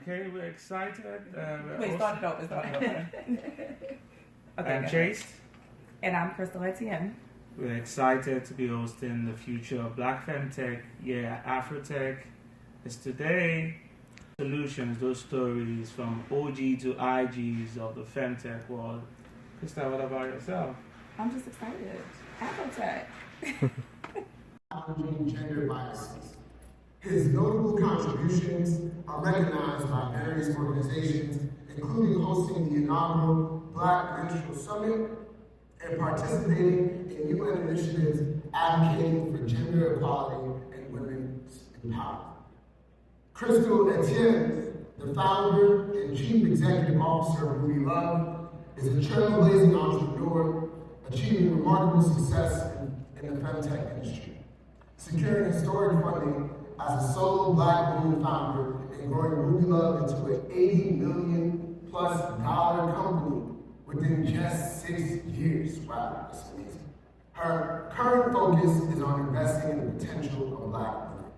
Okay, we're excited. Start it over. Okay, I'm Chaste. And I'm Crystal Etienne. We're excited to be hosting the Future of Black Femtech. Yeah, AFROTECH is today. Solutions, those stories from OG to IGs of the Femtech world. Crystal, what about yourself? I'm just excited. AFROTECH. Gender biases. His notable contributions are recognized by various organizations, including hosting the inaugural Black Menstrual Summit and participating in UN initiatives advocating for gender equality and women's empowerment. Crystal Etienne, the founder and chief executive officer of Ruby Love, is a trailblazing entrepreneur achieving remarkable success in the femtech industry, securing historic funding as a solo Black woman founder and growing Ruby Love into an $80 million+ company within just 6 years. Wow, that's amazing. Her current focus is on investing in the potential of Black women.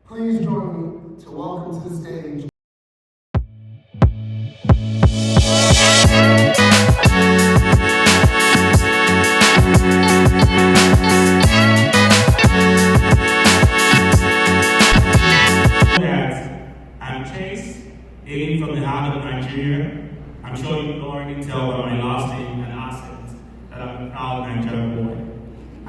Please join me to welcome to the stage from the heart of Nigeria. I'm sure you already can tell by my last name and accent that I'm a proud Nigerian boy.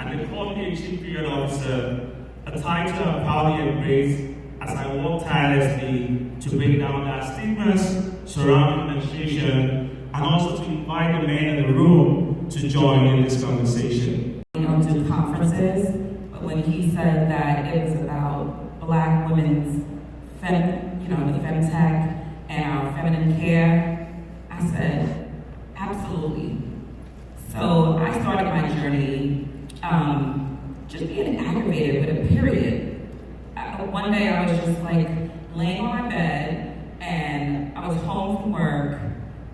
And they call me a chief period officer, a title I proudly embrace as I work tirelessly to break down the stigmas surrounding menstruation and also to invite the men in the room to join in this conversation. We don't do conferences, but when he said that it was about Black women's the femtech and our feminine care, I said, absolutely. So I started my journey just being aggravated with a period. One day I was just like laying on my bed and I was home from work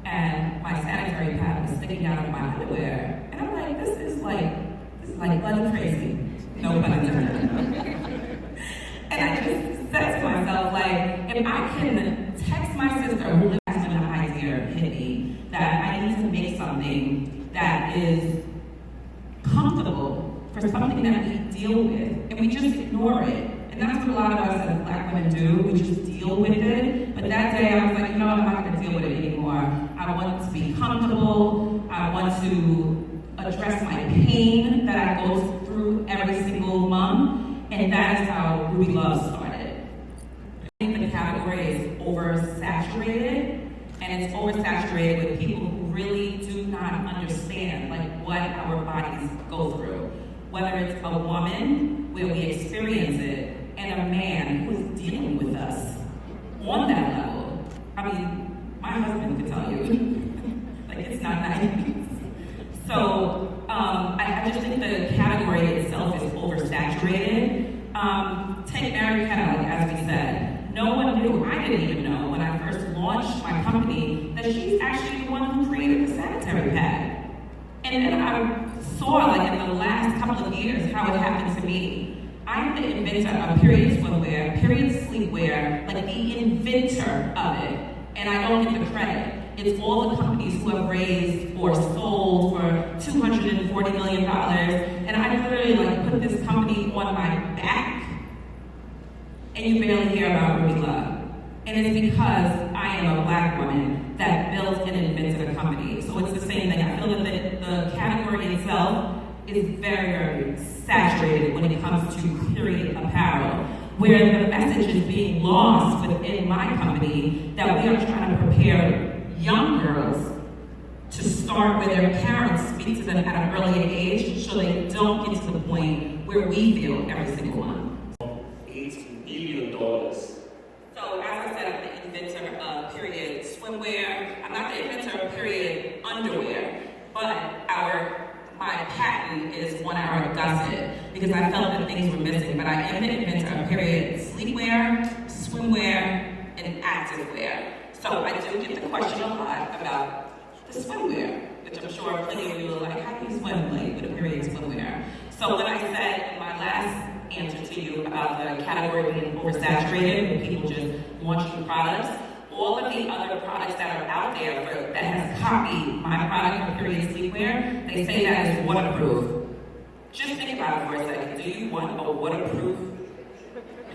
and my sanitary pad was sticking out of my underwear. And I'm like, this is like bloody crazy. No pun intended. And I just said to myself, like, if I can text my sister who lives when the idea hit me that I need to make something that is comfortable for something that we deal with, and we just ignore it. And that's what a lot of us as Black women do, we just deal with it. But that day I was like, you know what, I'm not gonna deal with it anymore. I want to be comfortable, I want to address my pain that I go through every single month, and that is how Ruby Love started. I think the category is oversaturated, and it's oversaturated with people who really do not understand what our bodies go through. Whether it's a woman, where we experience it, and a man who is dealing with us on that level. I mean, my husband could tell you, it's not nice. So I just think the category itself is oversaturated. Take Mary Kettle, as we said. No one knew, I didn't even know when I first launched my company, that she's actually the one who created the sanitary pad. And then I saw, in the last couple of years, how it happened to me. I'm the inventor of period swimwear, period sleepwear, the inventor of it. And I don't get the credit. It's all the companies who have raised or sold for $240 million. And I literally put this company on my back. And you barely hear about Ruby Love. And it's because I am a Black woman that built an is very, very saturated when it comes to period apparel, where the message is being lost within my company that we are trying to prepare young girls to start where their parents speak to them at an early age so they don't get to the point where we feel every single one. $8 billion. So as I said, I'm the inventor of period swimwear. I'm not the inventor of period underwear, but my patent is 1 hour gusset because I felt that things were missing. But I am the inventor of period sleepwear, swimwear, and activewear. So I do get the question a lot about the swimwear, which I'm sure plenty of you are like, how do you swim like with a period swimwear? So when I said in my last answer to you about the category being oversaturated and people just launching products, all of the other products that are out there that has copied my product for period sleepwear, they say that is waterproof. Just think about it for a second. Do you want a waterproof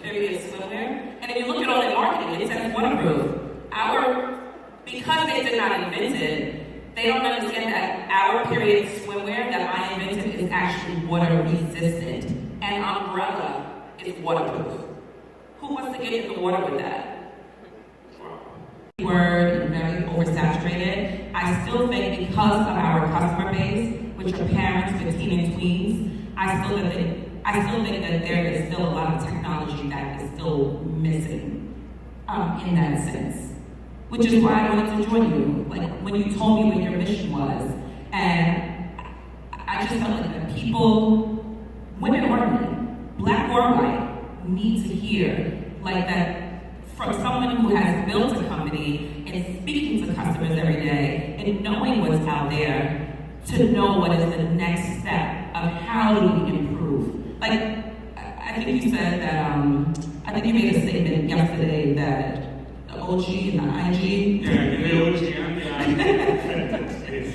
period swimwear? And if you look at all the marketing, it says waterproof. Because they did not invent it, they don't understand that our period swimwear that I invented is actually water resistant. And umbrella is waterproof. Who wants to get in the water with that? Word and very oversaturated. I still think because of our customer base, which are parents with teen and tweens, I still think that there is still a lot of technology that is still missing in that sense. Which is why I wanted to join you. Like when you told me what your mission was, and I just felt like the people, women or men, black or white, need to hear like that from someone who has built a company and speaking to customers every day and knowing what's out there to know what is the next step of how do we improve. Like I think you said that I think you made a statement yesterday that the OG and the IG. Yeah, the OG and the IG.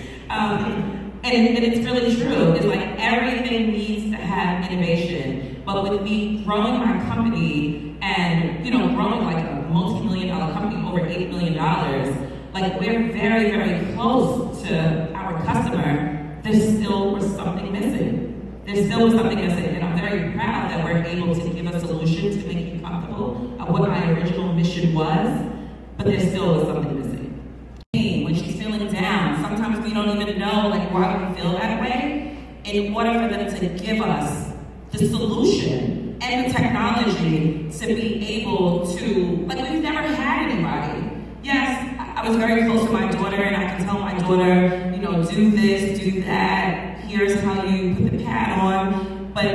And it's really true. It's like everything needs to have innovation. But with me growing my company and growing like a multi-million-dollar company, over $8 million, like we're very, very close to our customer. There still was something missing. And I'm very proud that we're able to give a solution to make you comfortable of what my original mission was, but there still was something missing. When she's feeling down, sometimes we don't even know like why we feel that way. In order for them to give us the solution and the technology to be able to, like we've never had anybody. Yes, I was very close to my daughter and I can tell my daughter, do this, do that, here's how you put the pad on, but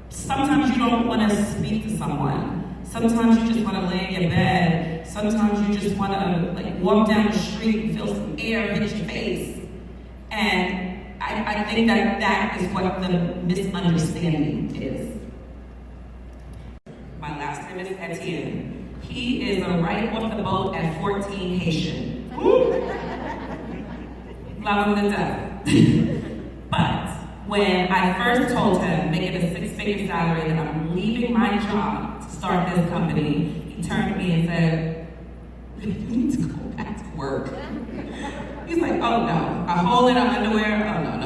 sometimes you don't want to speak to someone. Sometimes you just want to lay in your bed. Sometimes you just want to like walk down the street and feel some air hit your face. And I think that is what the misunderstanding is. My last name is Etienne. He is a right off the boat at 14 Haitian. Love him to death. But when I first told him, making a 6-figure salary, that I'm leaving my job to start this company, he turned to me and said, you need to go back to work. He's like, oh no, a hole in our underwear? Oh no.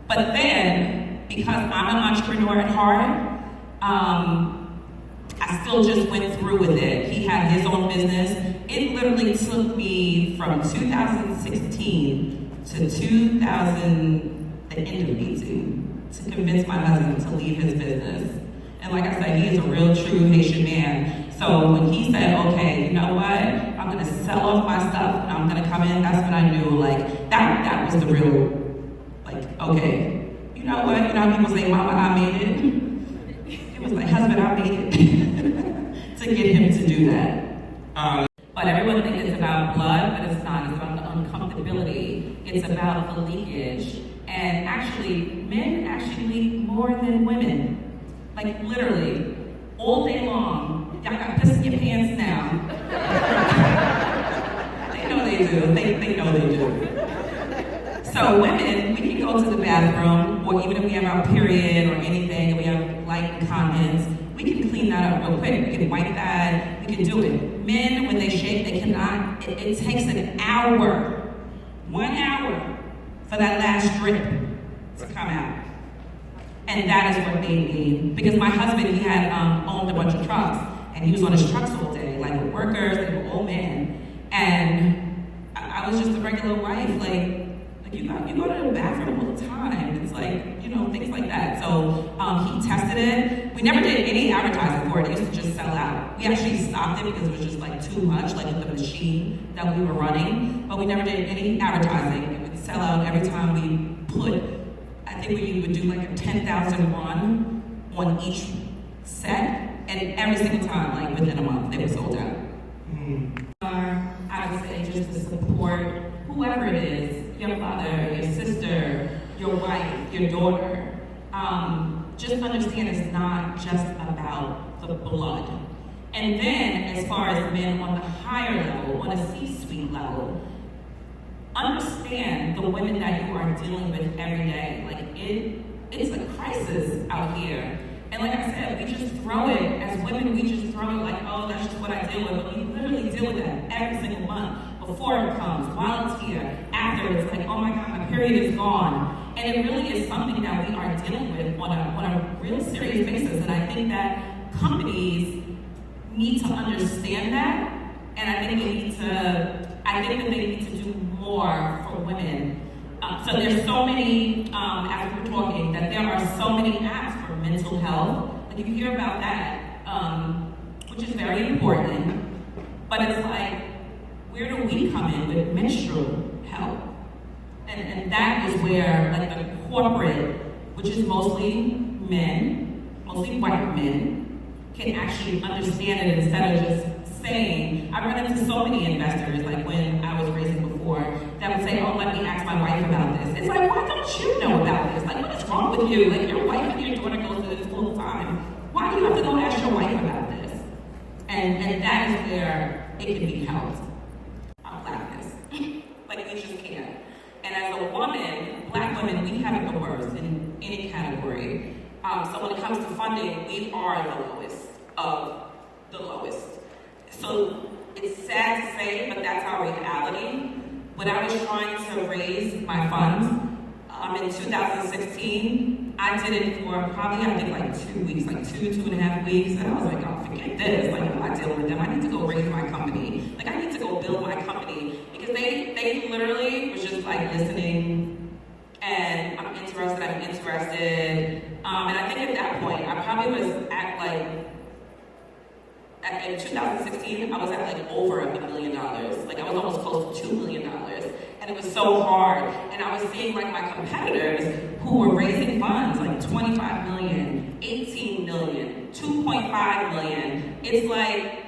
But then, because I'm an entrepreneur at heart, I still just went through with it. He had his own business. It literally took me from 2016 to the end of 18 to convince my husband to leave his business. And like I said, he is a real true Haitian man. So when he said, okay, you know what, I'm gonna sell off my stuff and I'm gonna come in, that's when I knew like that was the real, like, okay, you know what, how people say, mama, I made it. It was like, husband, I made it. To get him to do that. But everyone thinks it's about blood, but it's not. It's about the uncomfortability. It's about the leakage. And actually, men actually leak more than women. Like literally, all day long. Y'all got piss in your pants now. They know they do. They know they do. So women, we can go to the bathroom, or even if we have our period or anything, and we have light incontinence, we can clean that up real quick. We can wipe that. We can do it. Men, when they shake, they cannot. It takes an hour, 1 hour, for that last drip to come out. And that is what made me, because my husband, he had owned a bunch of trucks, and he was on his trucks all day, like with workers, they were old men. And I was just a regular wife, like you go to the bathroom all the time. It's like, you know, things like that. So he tested it. We never did any advertising for it. It used to just sell out. We actually stopped it because it was just like too much, like with the machine that we were running. But we never did any advertising. It would sell out every time we put, I think we would do like a 10,000 run on each set. And every single time, like within a month, they were sold out. I would say just to support whoever it is, your mother, your sister, your wife, your daughter. Just understand it's not just about the blood. And then, as far as men on the higher level, on a C-suite level, understand the women that you are dealing with every day. Like, it's a crisis out here. And like I said, we just throw it, as women, we just throw it like, oh, that's just what I deal with. But we literally deal with that every single month. Before it comes, while it's here, after it's like, oh my God, my period is gone. And it really is something that we are dealing with on a real serious basis. And I think that companies need to understand that. And I think that they need to do more for women. So there's so many, as we're talking, that there are so many apps for mental health. Like you hear about that, which is very important. But it's like, where do we come in with menstrual health? And that is where like the corporate, which is mostly men, mostly white men, can actually understand it instead of just saying, I run into so many investors, like when I was raising before, that would say, oh, let me ask my wife about this. It's like, why don't you know about this? Like, what is wrong with you? Like, your wife and your daughter goes to this full time. Why do you have to go ask your wife about this? And that is where it can be helped. Blackness. Like, we just can't. And as a woman, black women, we have it the worst in any category. So when it comes to funding, we are the lowest of the lowest. So it's sad to say, but that's our reality. When I was trying to raise my funds in 2016, I did it for probably, I think, like 2 weeks, like 2.5 weeks. And I was like, oh, forget this. Like, I'm not dealing with them. I need to go raise my company. Like, I need to go build my company. Because they literally was just like listening, and I'm interested. And I think at that point, I probably was at like, in 2016, I was at like over $1 million. Like, I was almost close to $2 million. And it was so hard. And I was seeing like my competitors who were raising funds, like 25 million, 18 million, 2.5 million. It's like,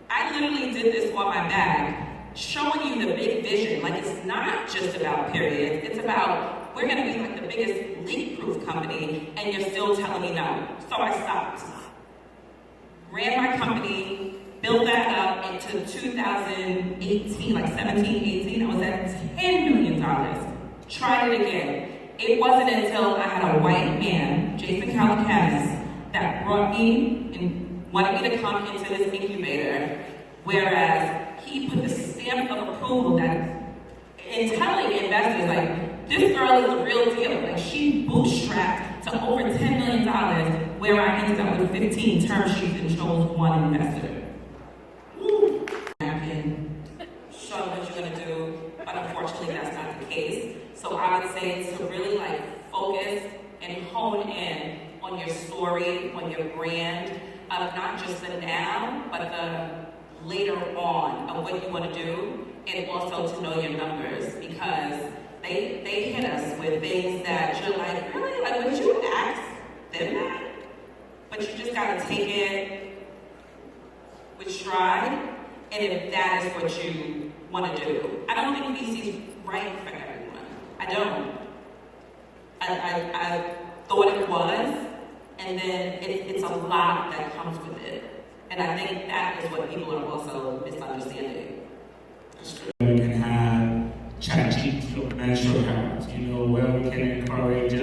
I literally did this on my back, showing you the big vision. Like, it's not just about periods. It's about, we're gonna be like the biggest leak-proof company, and you're still telling me no. So I stopped. Ran my company, built that up into 2018, like 17, 18, I was at $10 million. Tried it again. It wasn't until I had a white man, Jason Calacanis, that brought me and wanted me to come into this incubator, whereas he put the stamp of approval that, in telling investors, like, this girl is the real deal. Like, she bootstrapped to over $10 million, where I ended up with 15 term sheets and chose one investor. I can show what you're gonna do, but unfortunately that's not the case. So I would say to really like focus and hone in on your story, on your brand, of not just the now, but the later on of what you want to do, and also to know your numbers, because they hit us with things that you're like, really? Like, would you ask them that? But you just gotta take it with stride, and if that is what you want to do. I don't think VC is right for everyone. I don't. I thought it was, and then it's a lot that comes with it. And I think that is what people are also misunderstanding. We can have ChaJe for menstrual health, where we can encourage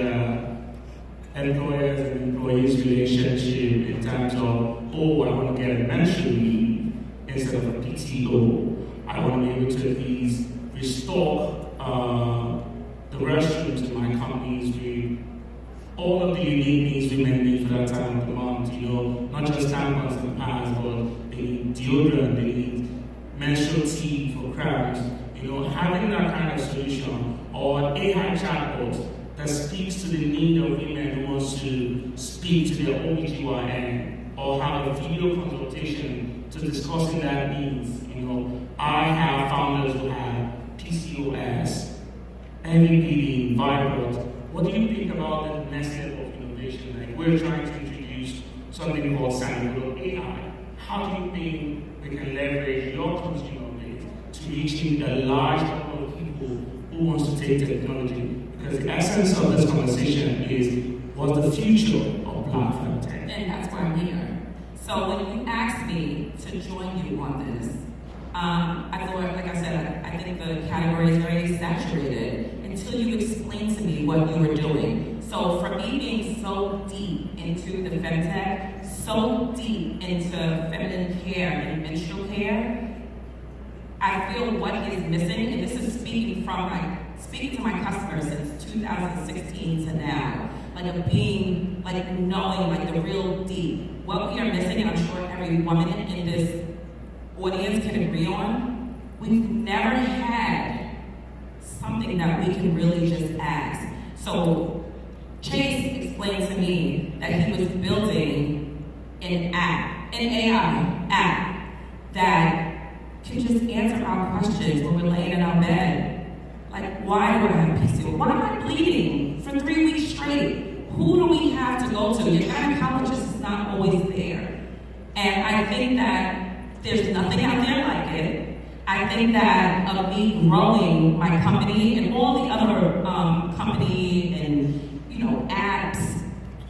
employers and employees relationship in terms of, I want to get a menstrual leave instead of a PTO. I want to be able to at least restore the restrooms in my companies with all of the unique needs women need for that time of the month, not just tampons and pads, but they need deodorant, they need menstrual tea for cramps, having that kind of solution, or an AI chatbot that speaks to the need of women who wants to speak to their OBGYN, or have a video consultation to discussing their needs. I have founders who have PCOS, MVP, Vibrant. What do you think about the next level of innovation? Like, we're trying to introduce something called Sanicle.Ai. How do you think we can leverage your consumer base to reaching a large number of people who wants to take technology? Because the essence of this conversation is, what's the future of Black femtech? And that's why I'm here. So when you asked me to join you on this, I thought, like I said, I think the category is very saturated until you explain to me what you were doing. So for me being so deep into the femtech, so deep into feminine care and menstrual care, I feel what is missing, and this is speaking to my customers since 2016 to now, knowing the real deep. What we are missing, and I'm sure every woman in this audience can agree on, we've never had something that we can really just ask. So Chaste explained to me that he was building an AI app that can just answer our questions when we're laying in our bed. Like, why do I have PCOS? Why am I bleeding for 3 weeks straight? Who do we have to go to? Your gynecologist is not always there. And I think that there's nothing out there like it. I think that of me growing my company and all the other company and apps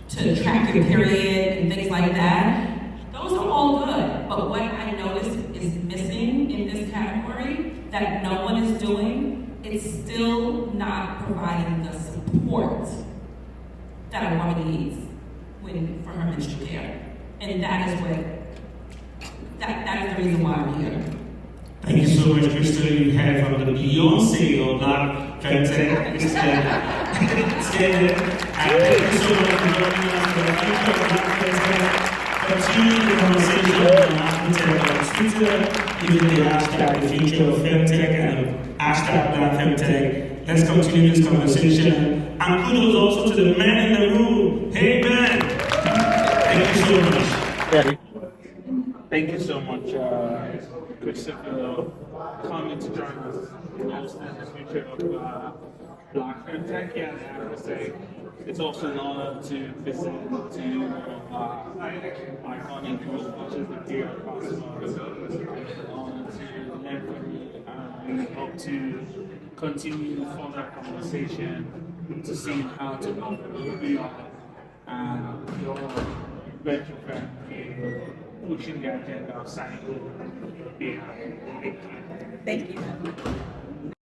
to track your period and things like that, those are all good. But what I noticed is missing in this category that no one is doing, it's still not providing the support that a woman needs for her menstrual care. And that is the reason why I'm here. Thank you so much, Crystal. You heard from the Beyonce of Black femtech, Crystal Etienne. And thank you so much for joining us for the future of Black femtech. Continue the conversation on AFROTECH on Twitter, using the hashtag the future of femtech and hashtag Black femtech. Let's continue this conversation. And kudos also to the men in the room. Hey, men! Thank you so much. Thank you so much, Crystal, for coming to join us in the future of Black femtech. Yeah, I have to say, it's also an honor to visit iconic group, which is the Dear Cosmos. It's an honor to learn from you, and we hope to continue further conversation to see how to help you and your virtual friend pushing the agenda of Sanicle.Ai. Thank you. Thank you.